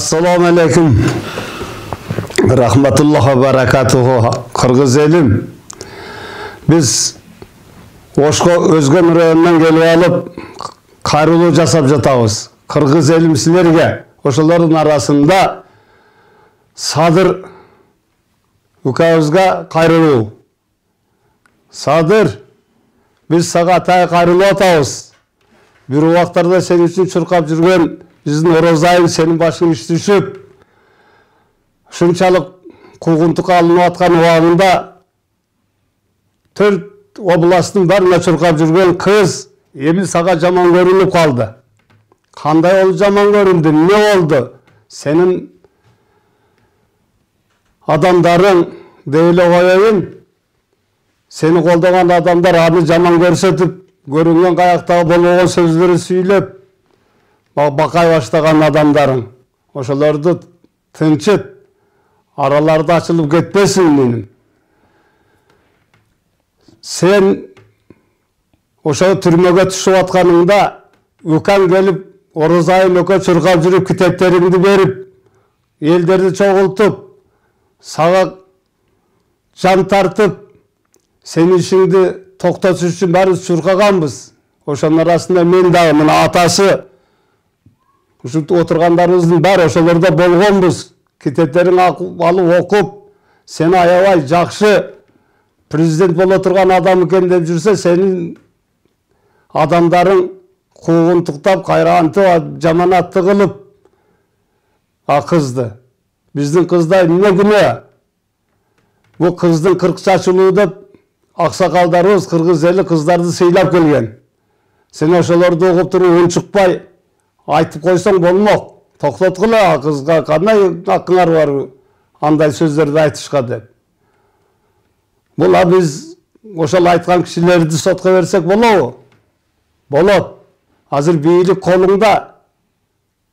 Assalamu alaikum. Rahmatullah ve barakatuhu. Kırgız elim. Biz Oşko Özgen rayonundan gelip alıp kayrulu jasap jatabız. Kırgız elim sizlerge. Oşoların arasında Sadır ukabızga kayrulu. Sadır, biz sağa tay kayrulu atabız. Bir vaxtlarda senin için çırkap жүрген bizim Orozayın senin başın iş düşüp şunçalık kuğuntuqa alınıp atkan uağında 4 oblastın barına çırkap жүрген kız emin sağa jaman görünüp kaldı. Kanday ol jaman göründü, ne oldu? Senin adamların devle koyayım, seni koldagan adamlar anı jaman görsetip görüngen kayaktağı bolğon sözleri süylep bakay başlagan adamların oşolardı tınçıt aralarda açılıp ketmesin benim. Sen oşo türmöge düşüp atkanыңda ukan gelip Orozayın öke çırkap жүрüp kiteplerimdi berip elderdi çoğultup sağa can tartıp senin işingdi toktatuş üçün barız çırkaganбыз. Oşonun arasında men dagы mына atası uşu отургандарыбыздын баары ошолордо болгонбуз. Китептерин алып окуп, сени аябай жакшы президент боло турган адам экен деп жүрсө, сенин адамдарың куугунтуктап, кайрантып, жаманатты кылып кызды. Биздин кызда эмне күнөө? Бул кыздын 40 чачылуу деп аксакалдарыбыз кыргыз эли кыздарды сыйлап келген. Сен ошолорду окуп туруп унчукпай айтып койсоң болмок. Токтоткула, кызга кандай акыңар бар андай сөздөрдү айтышка деп. Бул биз ошол айткан кишилерди сотко берсек болобу? Болот. Азыр бийлик колуңда.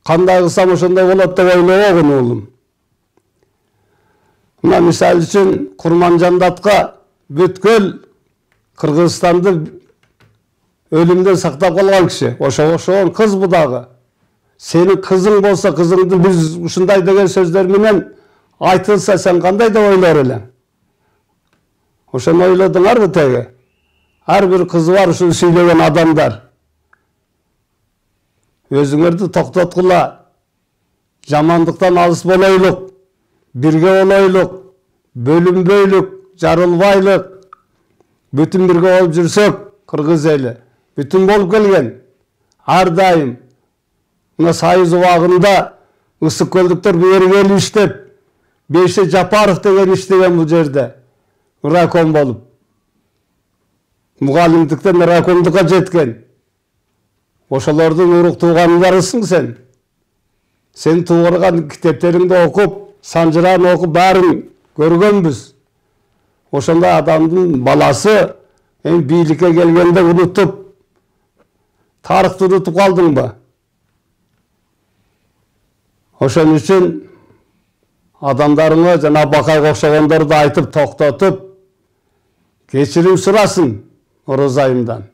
Кандай кылсам ошондой болот деп ойлобогун уулум. Мына мисал үчүн Курманжандатка бүткөл Кыргызстанды өлүмдөн сактап калган киши. Ошого кыз бу дагы. Senin kızın bolsa kızыңды biz ушундай деген сөздөр менен айтылса sen кандай деп ойлор элең? Ошону ойлодуңарбы теги? Ар бир кызы бар ушуну сүйлөгөн адамдар. Өзүңөрдү токтоткула. Жамандыктан алыс болойлук, бирге болойлук, бөлүнбөйлүк, жарылбайлык. Бүтүн бирге болуп жүрсөк, кыргыз эли бүтүн болуп келген. Ар дайым мына Сайыз убагында ысык көлдүктөр бери келип иштеп, Бейше Жапаров деген иштеген бул жерде. Райком болуп. Мугалимдиктен райкомдукка жеткен. Ошолордун урук туугандарысың сен. Сен тууган китептериңди окуп, санжыран окуп баарын көргөнбүз. Ошондой адамдын баласы бийликке келгенде унутуп, тарыхты унутуп калдыңбы? Ошон үчүн адамдарыңа жана Бакайга окшогондорду айтып токтотуп, кечирим сурасын Орозайымдан.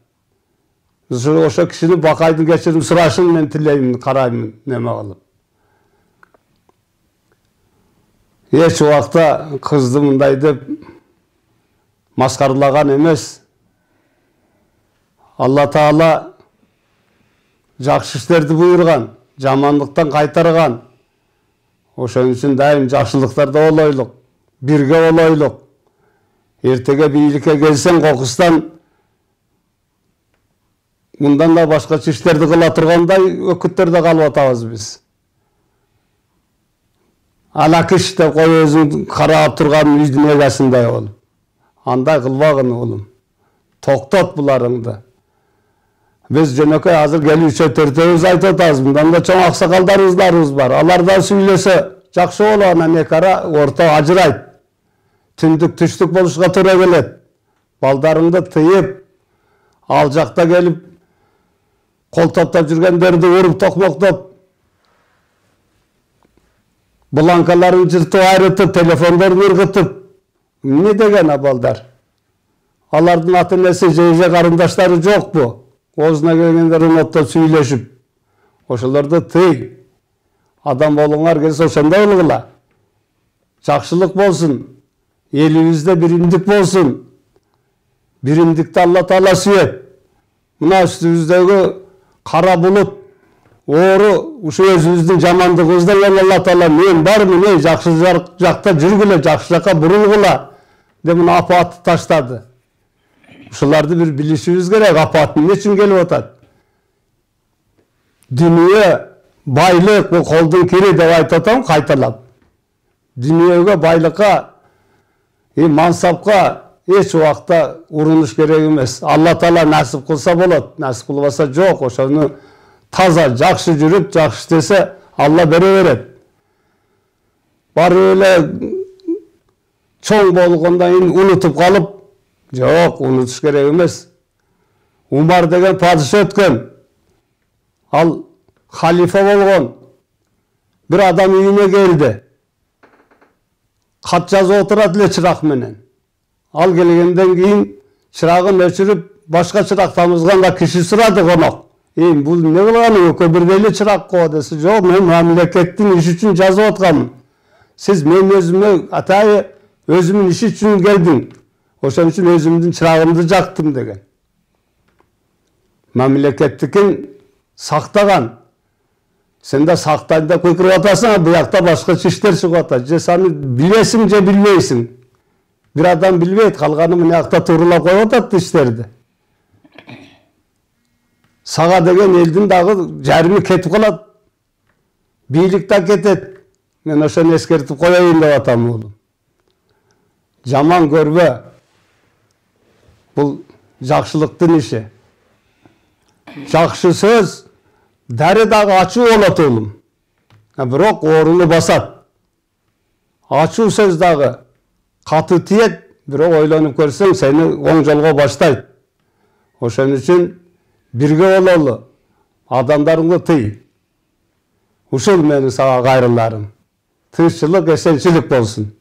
Ошо кишини Бакайдын кечирим сурашын мен тилеймин, караймын неме кылып. Эч убакта кызды мындай деп маскарлаган эмес. Алла Таала жакшы иштерди буйрган, жамандыктан кайтарган. Ошон үчүн дайым жакшылыктарда болойлук, бирге болойлук. Эртеге бийликке келсең кокустан мындан да башкача иштерди кыла тургандай өкүттөрдө калып атабыз биз. Алакыш деп кой өзүң карап турган үйдүн эгасындай болуп. Андай кылбагын уулум. Токтот буларыңды. Biz jönököy azır gelişe törtөбүз айтып атабыз. Мындан да чоң аксакалдарыбыз бар. Алардан сүйлөсө жакшы болот, анан эки ара орто ажырайт. Түндүк түштүк болушка туура келет. Балдарыңды тыйып, ал жакта келип кол топтоп жүргөндөрдү уруп токмоктоп, бланкаларын жыртып айрытып, телефондорун ыргытып, эмне деген абалдар? Алардын ата-энеси же карындаштары жокпу? Оозуна келгендер оноттоп сүйлөшүп. Ошолорду тый. Адам болуңар келсе ошондой кылгыла. Жакшылык болсун. Элибизде биримдик болсун. Биримдикти Алла Таала сүйөт. Мына үстүбүздөгү кара булут, оору, ушу өзүбүздүн жамандыгыбыздан Алла Таала мен бармын, жакшы жакта жүргүлө, жакшы жакка бурулгула деп мына апаатты таштады. Ушуларды бир билишибиз керек, апаат эмне үчүн келип атат? Дүнүйө, байлык, бул колдун кири деп айтып атам кайталап. Дүнүйөгө, байлыкка, мансапка эч убакта урунуш керек эмес. Алла Таала насип кылса болот, насип кылбаса жок. Ошону таза, жакшы жүрүп, жакшы иштесе Алла бере берет. Барып эле чоң болгондон кийин унутуп калып, жок, унутуш керек эмес. Умар деген падыша өткөн. Ал халифа болгон. Бир адам үйүнө келди. Кат жазып отурат эле чырак менен. Ал келгенден кийин чырагын өчүрүп, башка чырак тамызганга киши сурады конок. Бул эмне кылганың, экөө бирдей эле чырак го десе, жок, мен мамлекеттин иши үчүн жазып атканмын. Сиз мен өзүмө атайы өзүмдүн иши үчүн келдим. Ошон үчүн өзүмдүн чырагымды жактым деген. Мамлекеттикин сактаган. Сен да сактайын деп кыйкырып атасың, буякта башкача иштер чыгып атат. Же сени билесиң же билбейсиң. Бир адам билбейт, калганы мына жакта тууралап коюп атат иштерди. Сага деген элдин дагы жарымы кетип калат. Бийлик да кетет. Мен ошону эскертип коеюн деп атам уулум. Жаман көрбө. Бул жакшылыктын иши. Жакшы сөз даре дагы ачуу болот уулум. Бирок орунду басат. Ачуу сөз дагы каты тиет, бирок ойлонуп көрсөң сени оң жолго баштайт. Ошон үчүн бирге бололу, адамдарыңды тый. Ушул менин сага кайрыларым. Тынччылык, эсенчилик болсун.